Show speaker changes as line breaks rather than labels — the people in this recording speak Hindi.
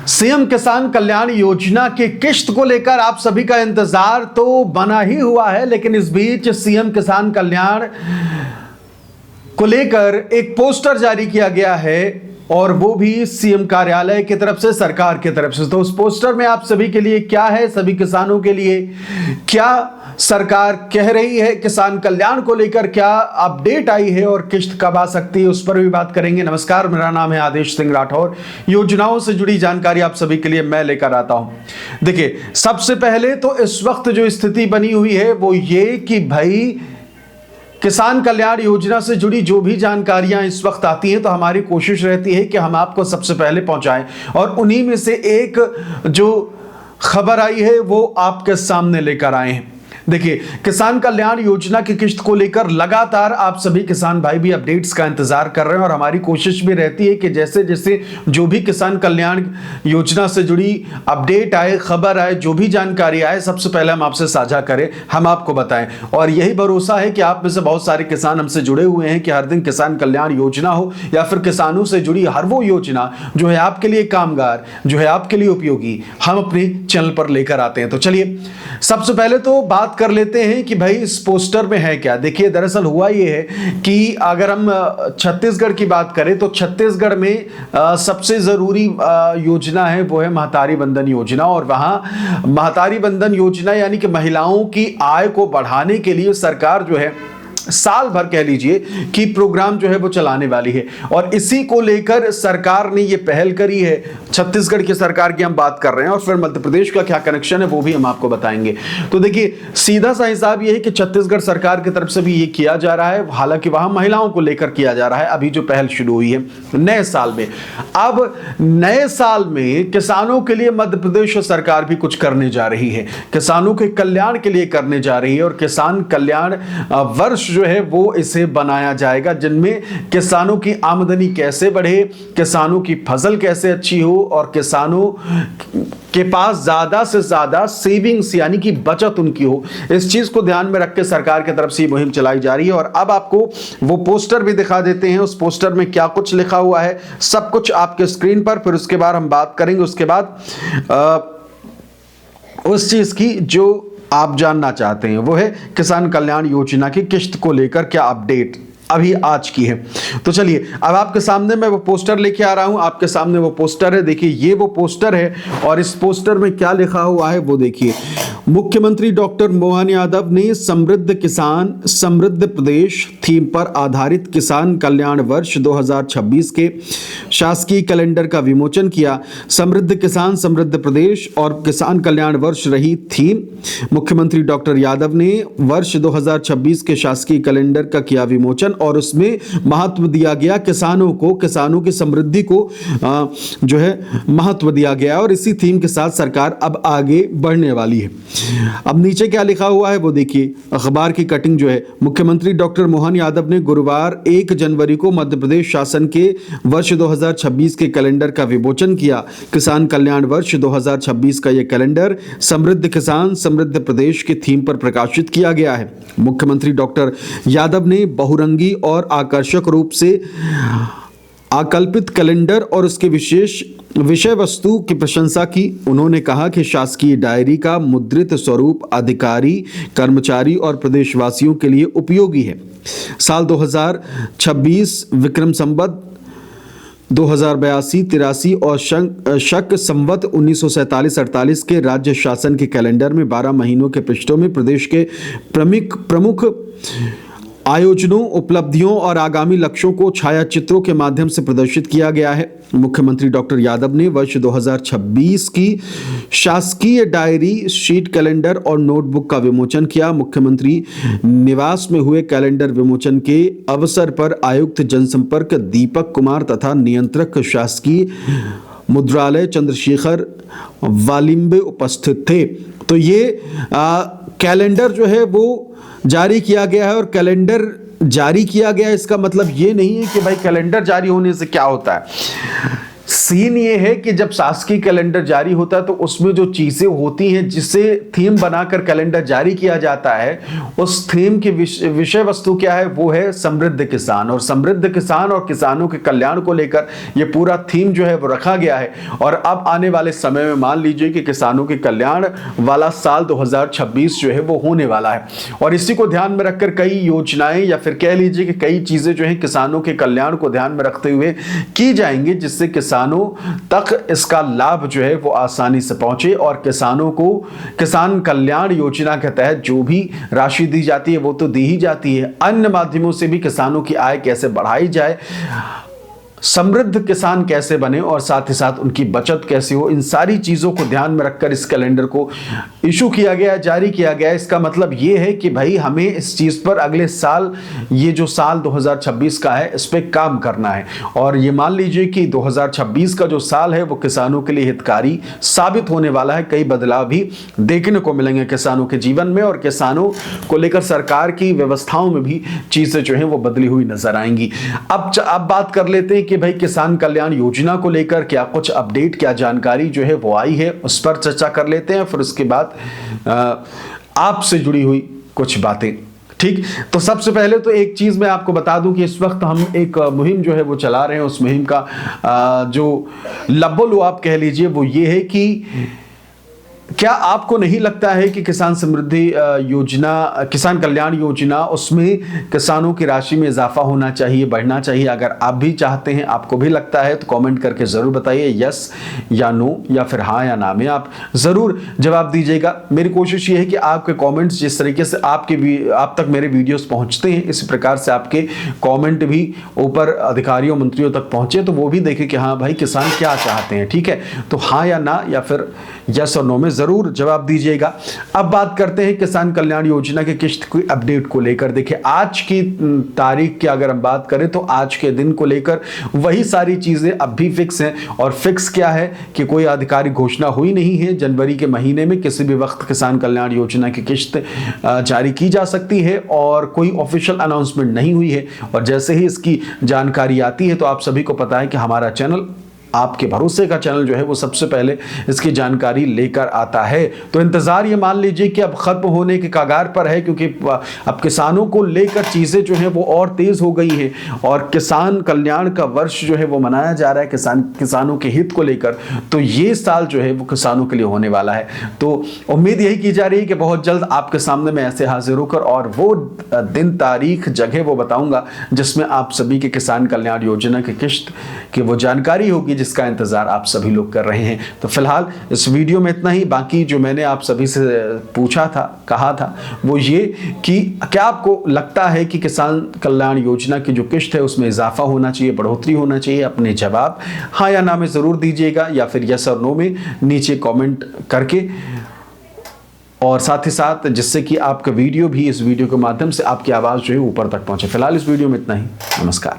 सीएम किसान कल्याण योजना की किश्त को लेकर आप सभी का इंतजार तो बना ही हुआ है, लेकिन इस बीच सीएम किसान कल्याण को लेकर एक पोस्टर जारी किया गया है और वो भी सीएम कार्यालय की तरफ से, सरकार की तरफ से। तो उस पोस्टर में आप सभी के लिए क्या है, सभी किसानों के लिए क्या सरकार कह रही है, किसान कल्याण को लेकर क्या अपडेट आई है और किश्त कब आ सकती है, उस पर भी बात करेंगे। नमस्कार, मेरा नाम है आदेश सिंह राठौर। योजनाओं से जुड़ी जानकारी आप सभी के लिए मैं लेकर आता हूं। देखिए, सबसे पहले तो इस वक्त जो स्थिति बनी हुई है वो ये कि भाई किसान कल्याण योजना से जुड़ी जो भी जानकारियां इस वक्त आती हैं तो हमारी कोशिश रहती है कि हम आपको सबसे पहले पहुंचाएं, और उन्हीं में से एक जो खबर आई है वो आपके सामने लेकर आए हैं। देखिए, किसान कल्याण योजना की किश्त को लेकर लगातार आप सभी किसान भाई भी अपडेट्स का इंतजार कर रहे हैं, और हमारी कोशिश भी रहती है कि जैसे जैसे जो भी किसान कल्याण योजना से जुड़ी अपडेट आए, खबर आए, जो भी जानकारी आए, सबसे पहले हम आपसे साझा करें, हम आपको बताएं। और यही भरोसा है कि आप में से बहुत सारे किसान हमसे जुड़े हुए हैं कि हर दिन किसान कल्याण योजना हो या फिर किसानों से जुड़ी हर वो योजना जो है आपके लिए कामगार, जो है आपके लिए उपयोगी, हम अपने चैनल पर लेकर आते हैं। तो चलिए, सबसे पहले तो बात कर लेते हैं कि भाई इस पोस्टर में है क्या। देखिए, दरअसल हुआ ये है कि अगर हम छत्तीसगढ़ की बात करें तो छत्तीसगढ़ में सबसे जरूरी योजना है वो है महतारी बंधन योजना। और वहां महतारी बंधन योजना यानी कि महिलाओं की आय को बढ़ाने के लिए सरकार जो है साल भर कह लीजिए कि प्रोग्राम जो है वो चलाने वाली है, और इसी को लेकर सरकार ने ये पहल करी है। छत्तीसगढ़ की सरकार की हम बात कर रहे हैं, और फिर मध्य प्रदेश का क्या कनेक्शन है वो भी हम आपको बताएंगे। तो देखिए, सीधा सा हिसाब ये है कि छत्तीसगढ़ सरकार की तरफ से भी ये किया जा रहा है, हालांकि वहां महिलाओं को लेकर किया जा रहा है। अभी जो पहल शुरू हुई है नए साल में, अब नए साल में किसानों के लिए मध्य प्रदेश सरकार भी कुछ करने जा रही है, किसानों के कल्याण के लिए करने जा रही है, और किसान कल्याण वर्ष जो है वो इसे बनाया जाएगा, जिनमें किसानों की आमदनी कैसे बढ़े, किसानों की फसल कैसे अच्छी हो, और किसानों के पास ज्यादा से ज्यादा सेविंग्स यानी कि बचत उनकी हो, इस चीज को ध्यान में रख के सरकार की तरफ से मुहिम चलाई जा रही है। और अब आपको वो पोस्टर भी दिखा देते हैं, उस पोस्टर में क्या कुछ लिखा हुआ है, सब कुछ आपके स्क्रीन पर। फिर उसके बाद हम बात करेंगे उसके बाद उस चीज की जो आप जानना चाहते हैं, वो है किसान कल्याण योजना की किश्त को लेकर क्या अपडेट अभी आज की है। तो चलिए, अब आपके सामने मैं वो पोस्टर लेके आ रहा हूं। आपके सामने वो पोस्टर है, देखिए ये वो पोस्टर है, और इस पोस्टर में क्या लिखा हुआ है वो देखिए। मुख्यमंत्री डॉक्टर मोहन यादव ने समृद्ध किसान समृद्ध प्रदेश थीम पर आधारित किसान कल्याण वर्ष 2026 के शासकीय कैलेंडर का विमोचन किया। समृद्ध किसान समृद्ध प्रदेश और किसान कल्याण वर्ष रही थीम। मुख्यमंत्री डॉक्टर यादव ने वर्ष 2026 के शासकीय कैलेंडर का किया विमोचन, और उसमें महत्व दिया गया किसानों को, किसानों की समृद्धि को जो है महत्व दिया गया, और इसी थीम के साथ सरकार अब आगे बढ़ने वाली है। अब नीचे क्या लिखा हुआ है वो देखिए, अखबार की कटिंग जो है। मुख्यमंत्री डॉक्टर मोहन यादव ने गुरुवार 1 जनवरी को मध्य प्रदेश शासन के वर्ष 2026 के कैलेंडर का विमोचन किया। किसान कल्याण वर्ष 2026 का यह कैलेंडर समृद्ध किसान समृद्ध प्रदेश के थीम पर प्रकाशित किया गया है। मुख्यमंत्री डॉक्टर यादव ने बहुरंगी और आकर्षक रूप से आकल्पित कैलेंडर और उसके विशेष विषय वस्तु की प्रशंसा की। उन्होंने कहा कि शासकीय डायरी का मुद्रित स्वरूप अधिकारी, कर्मचारी और प्रदेशवासियों के लिए उपयोगी है। साल 2026 विक्रम संवत 2082-83 और शक संवत 1947-48 के राज्य शासन के कैलेंडर में 12 महीनों के पृष्ठों में प्रदेश के प्रमुख आयोजनों, उपलब्धियों और आगामी लक्ष्यों को छायाचित्रों के माध्यम से प्रदर्शित किया गया है। मुख्यमंत्री डॉक्टर यादव ने वर्ष 2026 की शासकीय डायरी, शीट कैलेंडर और नोटबुक का विमोचन किया। मुख्यमंत्री निवास में हुए कैलेंडर विमोचन के अवसर पर आयुक्त जनसंपर्क दीपक कुमार तथा नियंत्रक शासकीय मुद्रालय चंद्रशेखर वालिम्बे उपस्थित थे। तो ये कैलेंडर जो है वो जारी किया गया है, और कैलेंडर जारी किया गया है इसका मतलब ये नहीं है कि भाई कैलेंडर जारी होने से क्या होता है। सीन ये है कि जब शासकीय कैलेंडर जारी होता है तो उसमें जो चीजें होती हैं जिसे थीम बनाकर कैलेंडर जारी किया जाता है, उस थीम की विषय वस्तु क्या है, वो है समृद्ध किसान। और समृद्ध किसान और किसानों के कल्याण को लेकर ये पूरा थीम जो है वो रखा गया है। और अब आने वाले समय में मान लीजिए कि किसानों के कल्याण वाला साल 2026 जो है वो होने वाला है, और इसी को ध्यान में रखकर कई योजनाएं या फिर कह लीजिए कि कई चीजें जो है किसानों के कल्याण को ध्यान में रखते हुए की जाएंगी, जिससे किसानों तक इसका लाभ जो है वो आसानी से पहुंचे और किसानों को किसान कल्याण योजना के तहत जो भी राशि दी जाती है वो तो दी ही जाती है, अन्य माध्यमों से भी किसानों की आय कैसे बढ़ाई जाए, समृद्ध किसान कैसे बने और साथ ही साथ उनकी बचत कैसे हो, इन सारी चीजों को ध्यान में रखकर इस कैलेंडर को इशू किया गया, जारी किया गया। इसका मतलब ये है कि भाई हमें इस चीज पर अगले साल, ये जो साल 2026 का है, इस पे काम करना है। और ये मान लीजिए कि 2026 का जो साल है वो किसानों के लिए हितकारी साबित होने वाला है। कई बदलाव भी देखने को मिलेंगे किसानों के जीवन में, और किसानों को लेकर सरकार की व्यवस्थाओं में भी चीजें जो है वो बदली हुई नजर आएंगी। अब बात कर लेते हैं कि भाई किसान कल्याण योजना को लेकर क्या कुछ अपडेट, क्या जानकारी जो है वो आई है, उस पर चर्चा कर लेते हैं। फिर उसके बाद आपसे जुड़ी हुई कुछ बातें। ठीक, तो सबसे पहले तो एक चीज मैं आपको बता दूं कि इस वक्त हम एक मुहिम जो है वो चला रहे हैं। उस मुहिम का जो लब्बो आप कह लीजिए वो ये है कि क्या आपको नहीं लगता है कि किसान समृद्धि योजना, किसान कल्याण योजना, उसमें किसानों की राशि में इजाफा होना चाहिए, बढ़ना चाहिए? अगर आप भी चाहते हैं, आपको भी लगता है, तो कमेंट करके जरूर बताइए, यस या नो या फिर हाँ या ना में आप जरूर जवाब दीजिएगा। मेरी कोशिश ये है कि आपके कमेंट्स जिस तरीके से आप तक मेरे वीडियोस पहुंचते हैं, इसी प्रकार से आपके कमेंट भी ऊपर अधिकारियों मंत्रियों तक पहुंचे, तो वो भी देखें कि हाँ भाई किसान क्या चाहते हैं। ठीक है, तो हाँ या ना या फिर यस और नो में जरूर जवाब दीजिएगा। अब बात करते हैं किसान कल्याण योजना के किस्त की अपडेट को लेकर। देखिए, आज की तारीख की अगर हम बात करें तो आज के दिन को लेकर वही सारी चीजें अब भी फिक्स हैं। और फिक्स क्या है कि कोई आधिकारिक घोषणा हुई नहीं है। जनवरी के महीने में किसी भी वक्त किसान कल्याण योजना की किस्त जारी की जा सकती है और कोई ऑफिशियल अनाउंसमेंट नहीं हुई है। और जैसे ही इसकी जानकारी आती है तो आप सभी को पता है कि हमारा चैनल, आपके भरोसे का चैनल जो है वो सबसे पहले इसकी जानकारी लेकर आता है। तो इंतजार ये मान लीजिए कि अब खत्म होने के कगार पर है, क्योंकि अब किसानों को लेकर चीजें जो है वो और तेज हो गई है और किसान कल्याण का वर्ष जो है वो मनाया जा रहा है किसानों के हित को लेकर। तो ये साल जो है वो किसानों के लिए होने वाला है। तो उम्मीद यही की जा रही है कि बहुत जल्द आपके सामने मैं ऐसे हाजिर होकर और वो दिन, तारीख, जगह वो बताऊंगा जिसमें आप सभी के किसान कल्याण योजना की किस्त की वो जानकारी होगी जिसका इंतजार आप सभी लोग कर रहे हैं। तो फिलहाल इस वीडियो में इतना ही। बाकी जो मैंने आप सभी से पूछा था, कहा था, वो ये कि क्या आपको लगता है कि किसान कल्याण योजना की जो किस्त है उसमें इजाफा होना चाहिए, बढ़ोतरी होना चाहिए? अपने जवाब हाँ या ना में जरूर दीजिएगा, या फिर यस और नो में नीचे कमेंट करके, और साथ ही साथ जिससे कि आपका वीडियो भी, इस वीडियो के माध्यम से आपकी आवाज जो है ऊपर तक पहुंचे। फिलहाल इस वीडियो में इतना ही। नमस्कार।